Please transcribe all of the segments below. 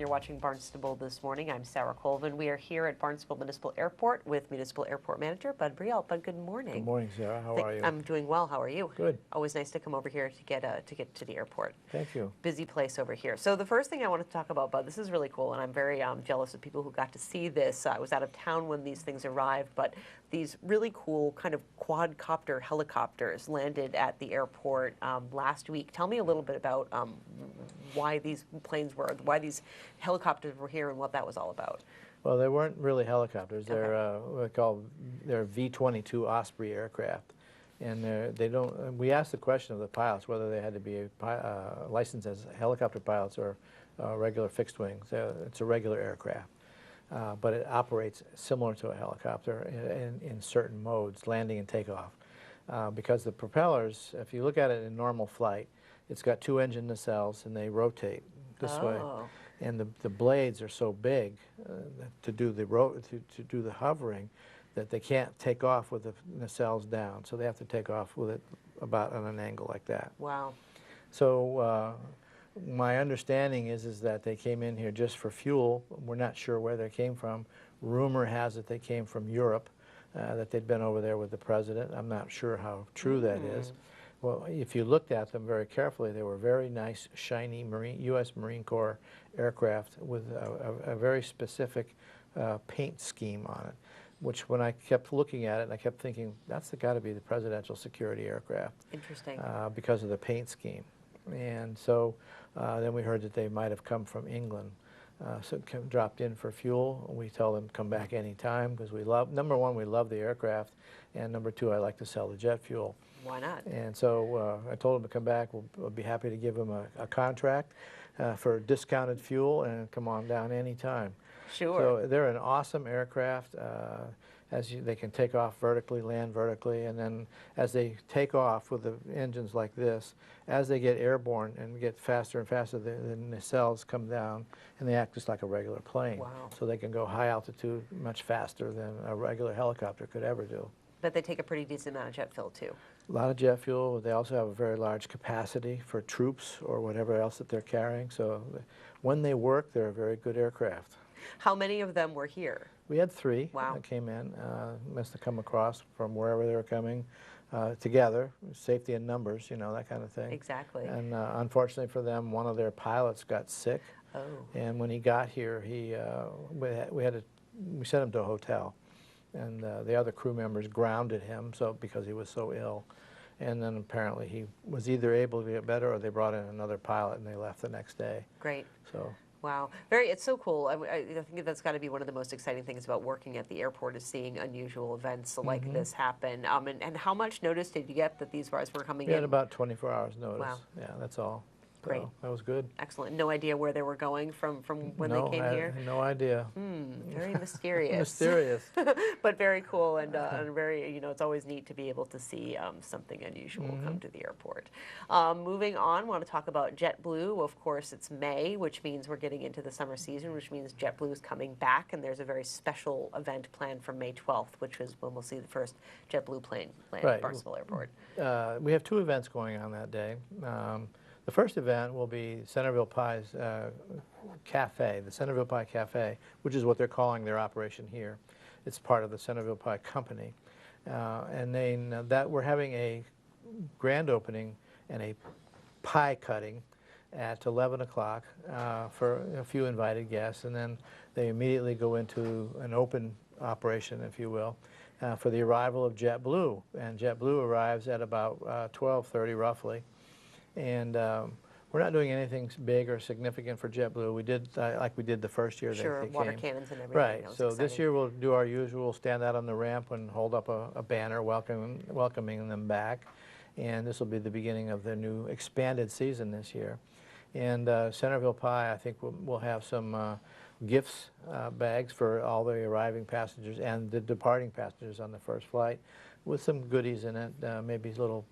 You're watching Barnstable This Morning. I'm Sarah Colvin. We are here at Barnstable Municipal Airport with Municipal Airport Manager Bud Breault. Bud, good morning. Good morning, Sarah. How are you? I'm doing well. How are you? Good. Always nice to come over here to get to the airport. Thank you. Busy place over here. So the first thing I want to talk about, Bud, this is really cool, and I'm very jealous of people who got to see this. I was out of town when these things arrived, but these really cool kind of quadcopter helicopters landed at the airport last week. Tell me a little bit about why these helicopters were here and what that was all about. Well, they weren't really helicopters. Okay. They're V-22 Osprey aircraft, and they don't. We asked the question of the pilots whether they had to be licensed as helicopter pilots or regular fixed wing. So it's a regular aircraft, but it operates similar to a helicopter in certain modes, landing and takeoff, because the propellers, if you look at it in normal flight, it's got two engine nacelles and they rotate this way, and the blades are so big to do the hovering that they can't take off with the nacelles down, so they have to take off with it about on an angle like that. Wow. So my understanding is that they came in here just for fuel. We're not sure where they came from. Rumor has it they came from Europe, that they'd been over there with the president. I'm not sure how true that is. Well, if you looked at them very carefully, they were very nice, shiny U.S. Marine Corps aircraft with a very specific paint scheme on it, which when I kept looking at it, I kept thinking, that's got to be the presidential security aircraft. Interesting. Because of the paint scheme. And so then we heard that they might have come from England. So dropped in for fuel. We tell them come back anytime because we love, number one, we love the aircraft, and number two, I like to sell the jet fuel. Why not? And so I told them to come back. We'll be happy to give them a contract for discounted fuel and come on down anytime. Sure. So they're an awesome aircraft. They can take off vertically, land vertically, and then as they take off with the engines like this, as they get airborne and get faster and faster, the nacelles come down and they act just like a regular plane. Wow. So they can go high altitude much faster than a regular helicopter could ever do. But they take a pretty decent amount of jet fuel too. A lot of jet fuel. They also have a very large capacity for troops or whatever else that they're carrying. So when they work, they're a very good aircraft. How many of them were here? We had three that came in. Must have come across from wherever they were coming together. Safety in numbers, you know, that kind of thing. Exactly. And unfortunately for them, one of their pilots got sick. Oh. And when he got here, we sent him to a hotel. And the other crew members grounded him because he was so ill. And then apparently he was either able to get better or they brought in another pilot and they left the next day. Great. So. Wow. It's so cool. I think that's got to be one of the most exciting things about working at the airport is seeing unusual events like this happen. And how much notice did you get that these guys were coming in? We had about 24 hours notice. Wow. Yeah, that's all. Great. So that was good. Excellent. No idea where they were going from when they came here? No idea. Very mysterious. Mysterious. But very cool and very, you know, it's always neat to be able to see something unusual come to the airport. Moving on, I want to talk about JetBlue. Of course, it's May, which means we're getting into the summer season, which means JetBlue is coming back, and there's a very special event planned for May 12th, which is when we'll see the first JetBlue plane land at Barnstable Airport. We have two events going on that day. The first event will be Centerville Pie's cafe, the Centerville Pie Cafe, which is what they're calling their operation here. It's part of the Centerville Pie Company. And then we're having a grand opening and a pie cutting at 11 o'clock for a few invited guests. And then they immediately go into an open operation, if you will, for the arrival of JetBlue. And JetBlue arrives at about 12:30 roughly. And we're not doing anything big or significant for JetBlue. We did like we did the first year. Sure, they water came. cannons and everything. Right. So this year we'll do our usual, stand out on the ramp and hold up a banner welcoming them back. And this will be the beginning of the new expanded season this year. And Centerville Pie, I think we'll have some gifts bags for all the arriving passengers and the departing passengers on the first flight, with some goodies in it, maybe little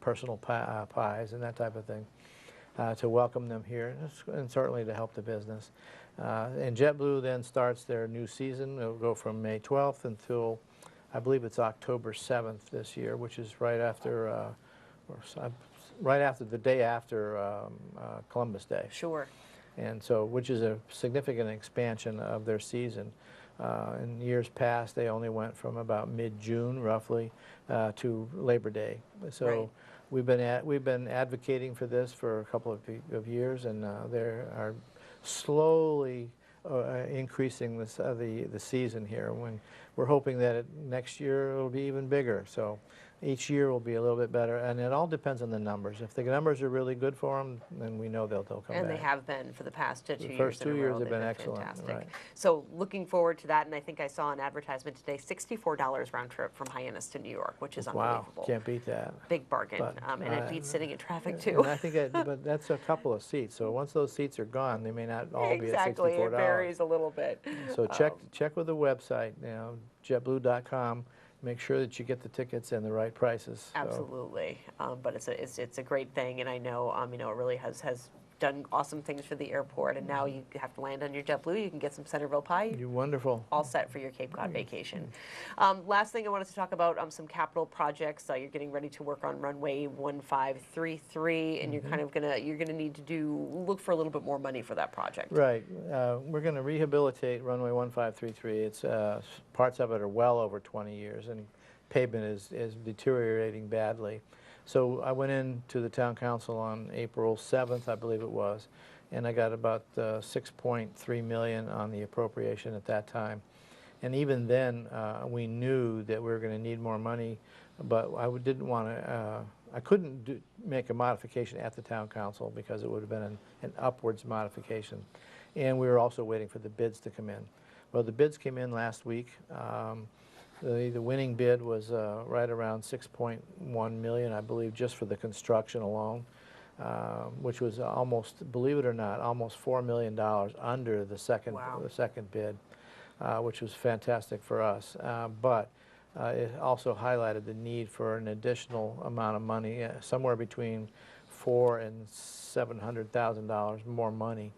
personal pies and that type of thing, to welcome them here and certainly to help the business. And JetBlue then starts their new season. It'll go from May 12th until, I believe it's October 7th this year, which is right after the day after Columbus Day. Sure. and so which is a significant expansion of their season. In years past, they only went from about mid-June, roughly, to Labor Day. So Right. we've been advocating for this for a couple of years, and they are slowly increasing the season here. When we're hoping that next year it'll be even bigger. So each year will be a little bit better, and it all depends on the numbers. If the numbers are really good for them, then we know they'll come back. And they have been for the past 2 years. First 2 years in a row. have been They've excellent. Fantastic. Right. So looking forward to that, and I think I saw an advertisement today, $64 round trip from Hyannis to New York, which is unbelievable. Wow, can't beat that. Big bargain, But, and it beats sitting in traffic too. And I think, but that's a couple of seats. So once those seats are gone, they may not all be at $64. Exactly, it varies a little bit. So check with the website, JetBlue.com. Make sure that you get the tickets and the right prices. Absolutely, but it's a great thing, and I know it really has done awesome things for the airport, and now you have to land on your JetBlue. You can get some Centerville Pie. You're wonderful. All set for your Cape Cod vacation. Last thing I wanted to talk about some capital projects. You're getting ready to work on runway 1533, and you're kind of you're gonna need to look for a little bit more money for that project. Right. We're going to rehabilitate runway 1533. It's parts of it are well over 20 years, and pavement is deteriorating badly. So I went into the town council on April 7th, I believe it was, and I got about $6.3 million on the appropriation at that time. And even then, we knew that we were going to need more money, but I didn't want to. I couldn't make a modification at the town council because it would have been an upwards modification, and we were also waiting for the bids to come in. Well, the bids came in last week. The winning bid was right around $6.1 million, I believe, just for the construction alone, which was almost, believe it or not, almost $4 million under the second bid, which was fantastic for us. But it also highlighted the need for an additional amount of money, somewhere between $400,000 and $700,000 more money.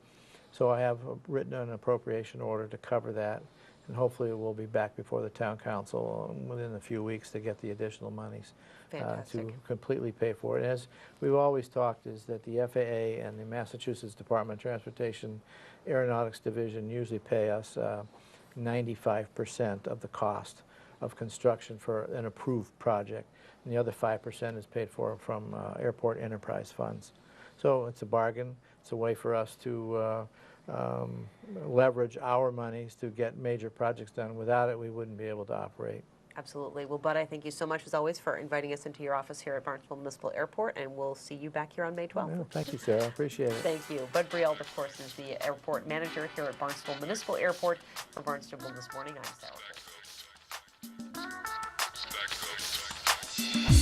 So I have written an appropriation order to cover that. And hopefully it will be back before the town council within a few weeks to get the additional monies to completely pay for it. As we've always talked, is that the FAA and the Massachusetts Department of Transportation Aeronautics Division usually pay us 95% of the cost of construction for an approved project, and the other 5% is paid for from airport enterprise funds. So it's a bargain. It's a way for us to leverage our monies to get major projects done. Without it, we wouldn't be able to operate. Absolutely. Well, Bud, I thank you so much, as always, for inviting us into your office here at Barnstable Municipal Airport, and we'll see you back here on May 12th. Well, thank you, Sarah. I appreciate it. Thank you. Bud Breault, of course, is the airport manager here at Barnstable Municipal Airport. For Barnstable This Morning, I'm Sarah Colvin.